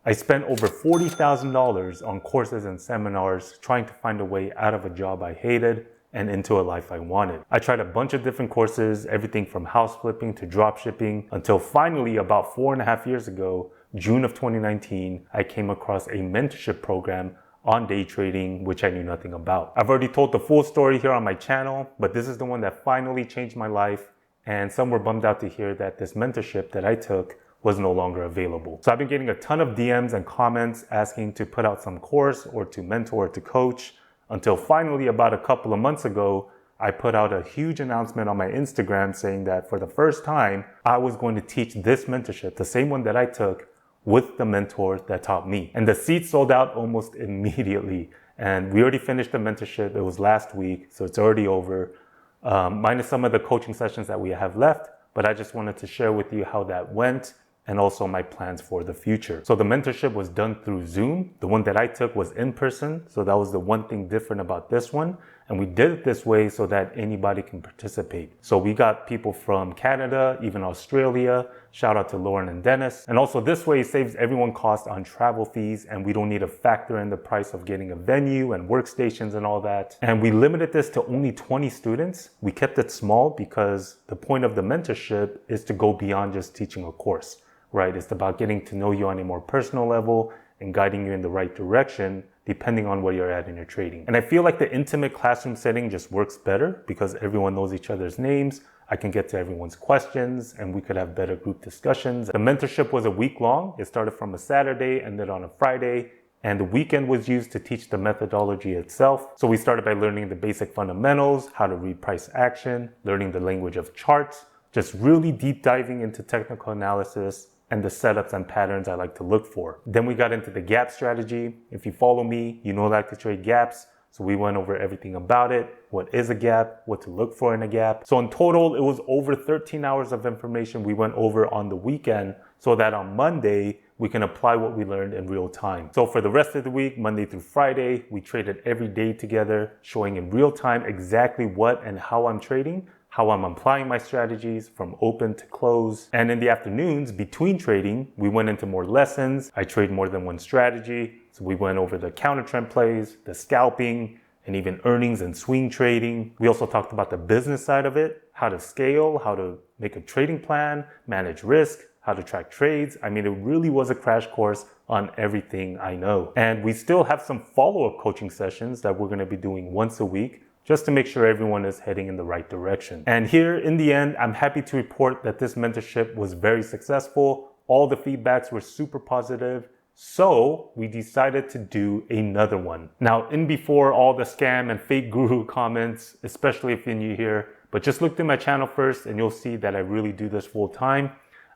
I spent over $40,000 on courses and seminars trying to find a way out of a job I hated and into a life I wanted. I tried a bunch of different courses, everything from house flipping to drop shipping, until finally about 4.5 years ago, June of 2019, I came across a mentorship program on day trading, which I knew nothing about. I've already told the full story here on my channel, but this is the one that finally changed my life. And some were bummed out to hear that this mentorship that I took was no longer available. So I've been getting a ton of DMs and comments asking to put out some course or to mentor or to coach, until finally about a couple of months ago, I put out a huge announcement on my Instagram saying that for the first time, I was going to teach this mentorship, the same one that I took, with the mentor that taught me. And the seats sold out almost immediately. And we already finished the mentorship. It was last week, so it's already over, minus some of the coaching sessions that we have left. But I just wanted to share with you how that went and also my plans for the future. So the mentorship was done through Zoom. The one that I took was in person. So that was the one thing different about this one. And we did it this way so that anybody can participate. So we got people from Canada, even Australia. Shout out to Lauren and Dennis. And also this way it saves everyone cost on travel fees, and we don't need to factor in the price of getting a venue and workstations and all that. And we limited this to only 20 students. We kept it small because the point of the mentorship is to go beyond just teaching a course. Right? It's about getting to know you on a more personal level and guiding you in the right direction, depending on where you're at in your trading. And I feel like the intimate classroom setting just works better because everyone knows each other's names. I can get to everyone's questions and we could have better group discussions. The mentorship was a week long. It started from a Saturday, ended on a Friday, and the weekend was used to teach the methodology itself. So we started by learning the basic fundamentals, how to read price action, learning the language of charts, just really deep diving into technical analysis and the setups and patterns I like to look for. Then we got into the gap strategy. If you follow me, you know I like to trade gaps. So we went over everything about it. What is a gap? What to look for in a gap? So in total, it was over 13 hours of information we went over on the weekend so that on Monday, we can apply what we learned in real time. So for the rest of the week, Monday through Friday, we traded every day together, showing in real time exactly what and how I'm trading, how I'm applying my strategies from open to close. And in the afternoons between trading, we went into more lessons. I trade more than one strategy. So we went over the counter trend plays, the scalping, and even earnings and swing trading. We also talked about the business side of it, how to scale, how to make a trading plan, manage risk, how to track trades. I mean, it really was a crash course on everything I know. And we still have some follow-up coaching sessions that we're gonna be doing once a week, just to make sure everyone is heading in the right direction. And here in the end, I'm happy to report that this mentorship was very successful. All the feedbacks were super positive. So we decided to do another one. Now, in before all the scam and fake guru comments, especially if you're new here, but just look through my channel first and you'll see that I really do this full time.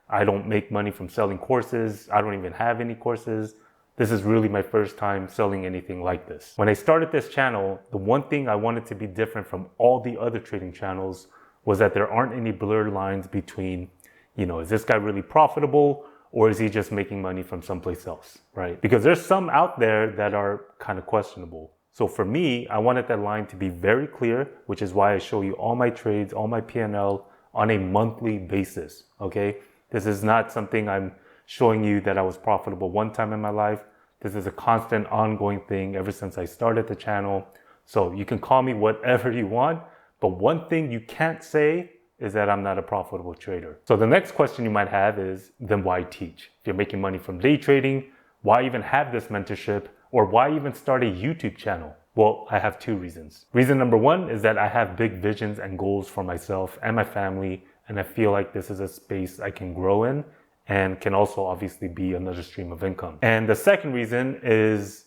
I don't make money from selling courses. I don't even have any courses. This is really my first time selling anything like this. When I started this channel, the one thing I wanted to be different from all the other trading channels was that there aren't any blurred lines between, is this guy really profitable or is he just making money from someplace else, right? Because there's some out there that are kind of questionable. So for me, I wanted that line to be very clear, which is why I show you all my trades, all my P&L on a monthly basis, okay? This is not something I'm showing you that I was profitable one time in my life. This is a constant ongoing thing ever since I started the channel. So you can call me whatever you want, but one thing you can't say is that I'm not a profitable trader. So the next question you might have is, then why teach? If you're making money from day trading, why even have this mentorship, or why even start a YouTube channel? Well, I have two reasons. Reason number one is that I have big visions and goals for myself and my family, and I feel like this is a space I can grow in and can also obviously be another stream of income. And the second reason is,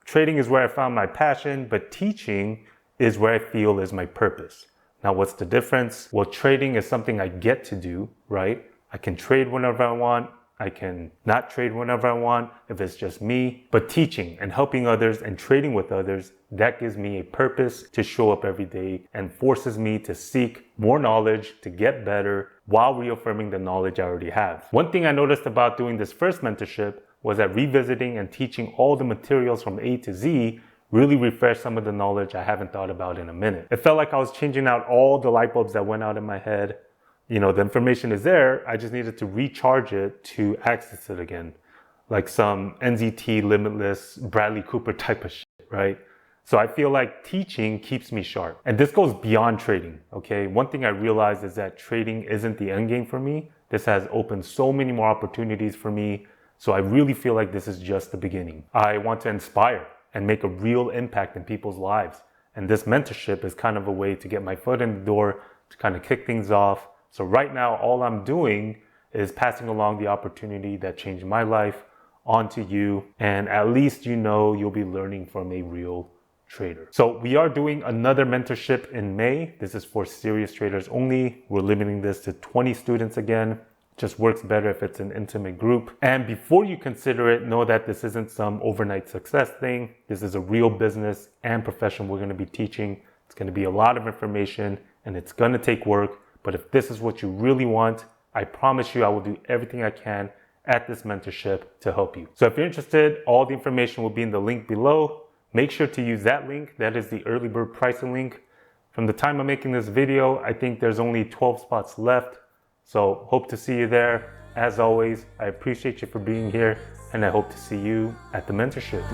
trading is where I found my passion, but teaching is where I feel is my purpose. Now, what's the difference? Well, trading is something I get to do, right? I can trade whenever I want. I can not trade whenever I want if it's just me. But teaching and helping others and trading with others, that gives me a purpose to show up every day and forces me to seek more knowledge, to get better while reaffirming the knowledge I already have. One thing I noticed about doing this first mentorship was that revisiting and teaching all the materials from A to Z really refreshed some of the knowledge I haven't thought about in a minute. It felt like I was changing out all the light bulbs that went out in my head. The information is there. I just needed to recharge it to access it again. like some NZT Limitless Bradley Cooper type of shit, right? So I feel like teaching keeps me sharp. And this goes beyond trading, okay? One thing I realized is that trading isn't the end game for me. This has opened so many more opportunities for me. So I really feel like this is just the beginning. I want to inspire and make a real impact in people's lives. And this mentorship is kind of a way to get my foot in the door, to kind of kick things off. So right now, all I'm doing is passing along the opportunity that changed my life onto you. And at least you know you'll be learning from a real trader. So we are doing another mentorship in May. This is for serious traders only. We're limiting this to 20 students again. Just works better if it's an intimate group. And before you consider it, know that this isn't some overnight success thing. This is a real business and profession we're going to be teaching. It's going to be a lot of information and it's going to take work. But if this is what you really want, I promise you I will do everything I can at this mentorship to help you. So if you're interested, all the information will be in the link below. Make sure to use that link. That is the early bird pricing link. From the time I'm making this video, I think there's only 12 spots left. So hope to see you there. As always, I appreciate you for being here and I hope to see you at the mentorship.